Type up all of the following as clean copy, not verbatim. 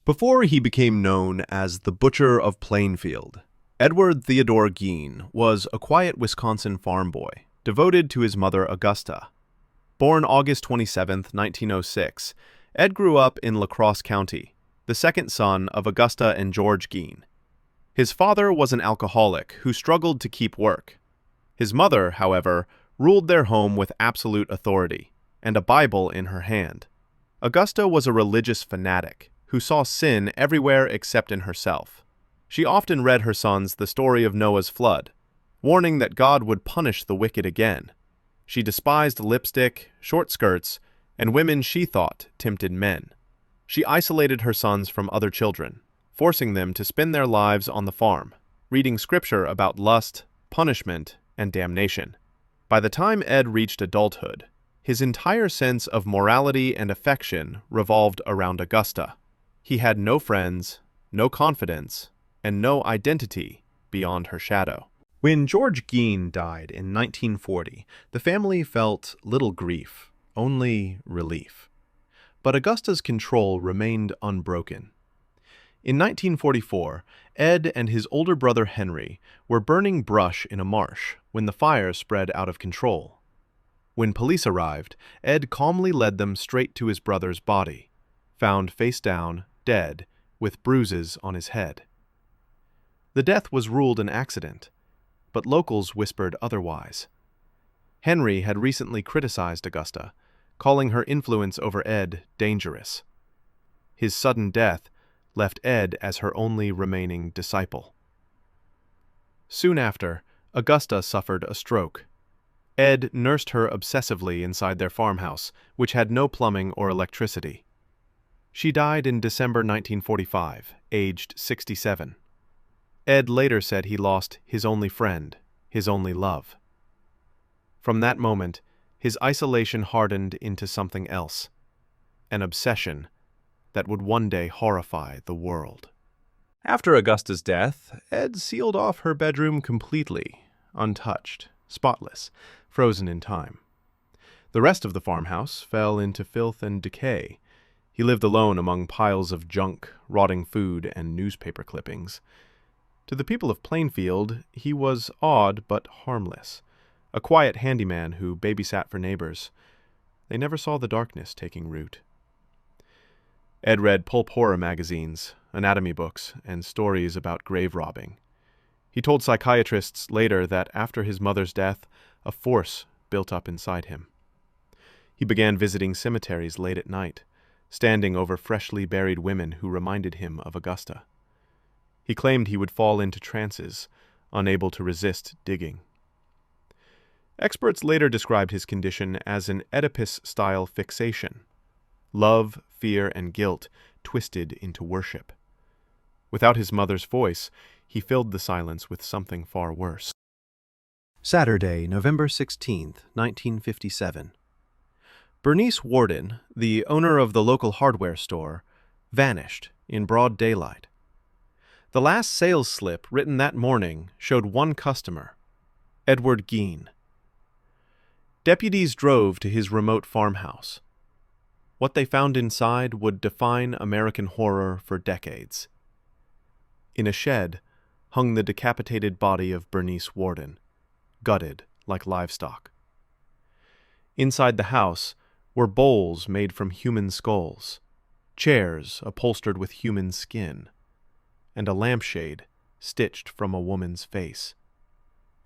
Before he became known as the Butcher of Plainfield, Edward Theodore Gein was a quiet Wisconsin farm boy, devoted to his mother Augusta. Born August 27, 1906, Ed grew up in La Crosse County, the second son of Augusta and George Gein. His father was an alcoholic who struggled to keep work. His mother, however, ruled their home with absolute authority, and a Bible in her hand. Augusta was a religious fanatic who saw sin everywhere except in herself. She often read her sons the story of Noah's flood, warning that God would punish the wicked again. She despised lipstick, short skirts, and women she thought tempted men. She isolated her sons from other children, forcing them to spend their lives on the farm, reading scripture about lust, punishment, and damnation. By the time Ed reached adulthood, his entire sense of morality and affection revolved around Augusta. He had no friends, no confidence, and no identity beyond her shadow. When George Gein died in 1940, the family felt little grief, only relief. But Augusta's control remained unbroken. In 1944, Ed and his older brother Henry were burning brush in a marsh when the fire spread out of control. When police arrived, Ed calmly led them straight to his brother's body, found face down, dead, with bruises on his head. The death was ruled an accident, but locals whispered otherwise. Henry had recently criticized Augusta, calling her influence over Ed dangerous. His sudden death left Ed as her only remaining disciple. Soon after, Augusta suffered a stroke. Ed nursed her obsessively inside their farmhouse, which had no plumbing or electricity. She died in December 1945, aged 67. Ed later said he lost his only friend, his only love. From that moment, his isolation hardened into something else, an obsession that would one day horrify the world. After Augusta's death, Ed sealed off her bedroom completely, untouched, spotless, frozen in time. The rest of the farmhouse fell into filth and decay. He lived alone among piles of junk, rotting food, and newspaper clippings. To the people of Plainfield, he was odd but harmless, a quiet handyman who babysat for neighbors. They never saw the darkness taking root. Ed read pulp horror magazines, anatomy books, and stories about grave robbing. He told psychiatrists later that after his mother's death, a force built up inside him. He began visiting cemeteries late at night, standing over freshly buried women who reminded him of Augusta. He claimed he would fall into trances, unable to resist digging. Experts later described his condition as an Oedipus-style fixation. Love, fear, and guilt twisted into worship. Without his mother's voice, he filled the silence with something far worse. Saturday, November 16, 1957. Bernice Warden, the owner of the local hardware store, vanished in broad daylight. The last sales slip written that morning showed one customer, Edward Gein. Deputies drove to his remote farmhouse. What they found inside would define American horror for decades. In a shed hung the decapitated body of Bernice Warden, gutted like livestock. Inside the house were bowls made from human skulls, chairs upholstered with human skin, and a lampshade stitched from a woman's face.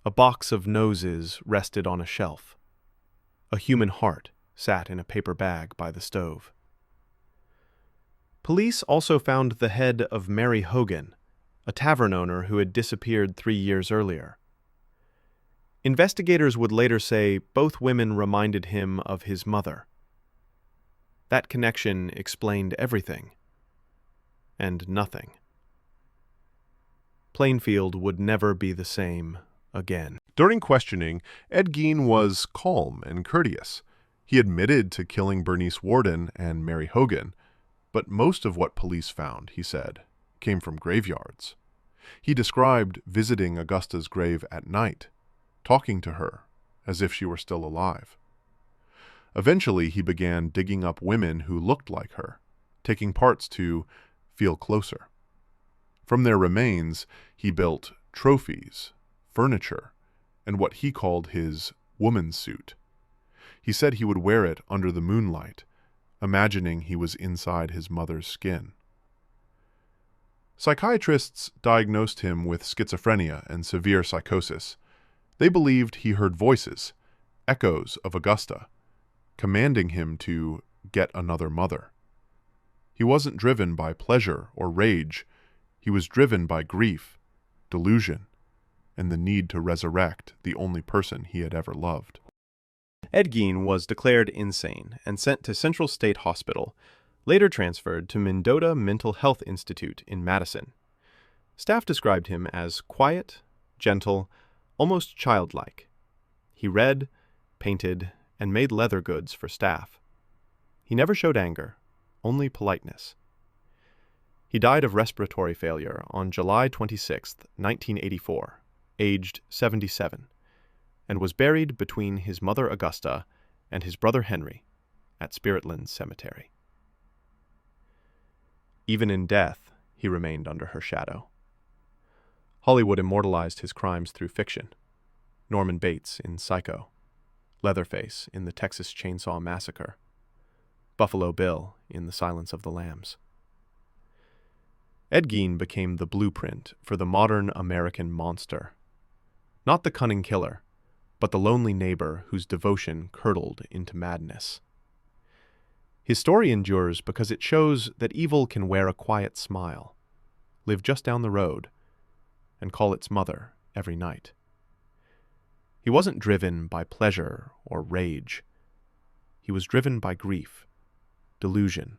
A box of noses rested on a shelf. A human heart sat in a paper bag by the stove. Police also found the head of Mary Hogan, a tavern owner who had disappeared 3 years earlier. Investigators would later say both women reminded him of his mother. That connection explained everything, and nothing. Plainfield would never be the same again. During questioning, Ed Gein was calm and courteous. He admitted to killing Bernice Warden and Mary Hogan, but most of what police found, he said, came from graveyards. He described visiting Augusta's grave at night, talking to her as if she were still alive. Eventually, he began digging up women who looked like her, taking parts to feel closer. From their remains, he built trophies, furniture, and what he called his woman's suit. He said he would wear it under the moonlight, imagining he was inside his mother's skin. Psychiatrists diagnosed him with schizophrenia and severe psychosis. They believed he heard voices, echoes of Augusta, commanding him to get another mother. He wasn't driven by pleasure or rage. He was driven by grief, delusion, and the need to resurrect the only person he had ever loved. Ed Gein was declared insane and sent to Central State Hospital, later transferred to Mendota Mental Health Institute in Madison. Staff described him as quiet, gentle, almost childlike. He read, painted, and made leather goods for staff. He never showed anger, only politeness. He died of respiratory failure on July 26, 1984, aged 77, and was buried between his mother Augusta and his brother Henry at Spiritland Cemetery. Even in death, he remained under her shadow. Hollywood immortalized his crimes through fiction. Norman Bates in Psycho, Leatherface in the Texas Chainsaw Massacre, Buffalo Bill in The Silence of the Lambs. Ed Gein became the blueprint for the modern American monster. Not the cunning killer, but the lonely neighbor whose devotion curdled into madness. His story endures because it shows that evil can wear a quiet smile, live just down the road, and call its mother every night. He wasn't driven by pleasure or rage. He was driven by grief, delusion,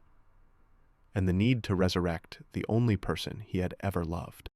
and the need to resurrect the only person he had ever loved.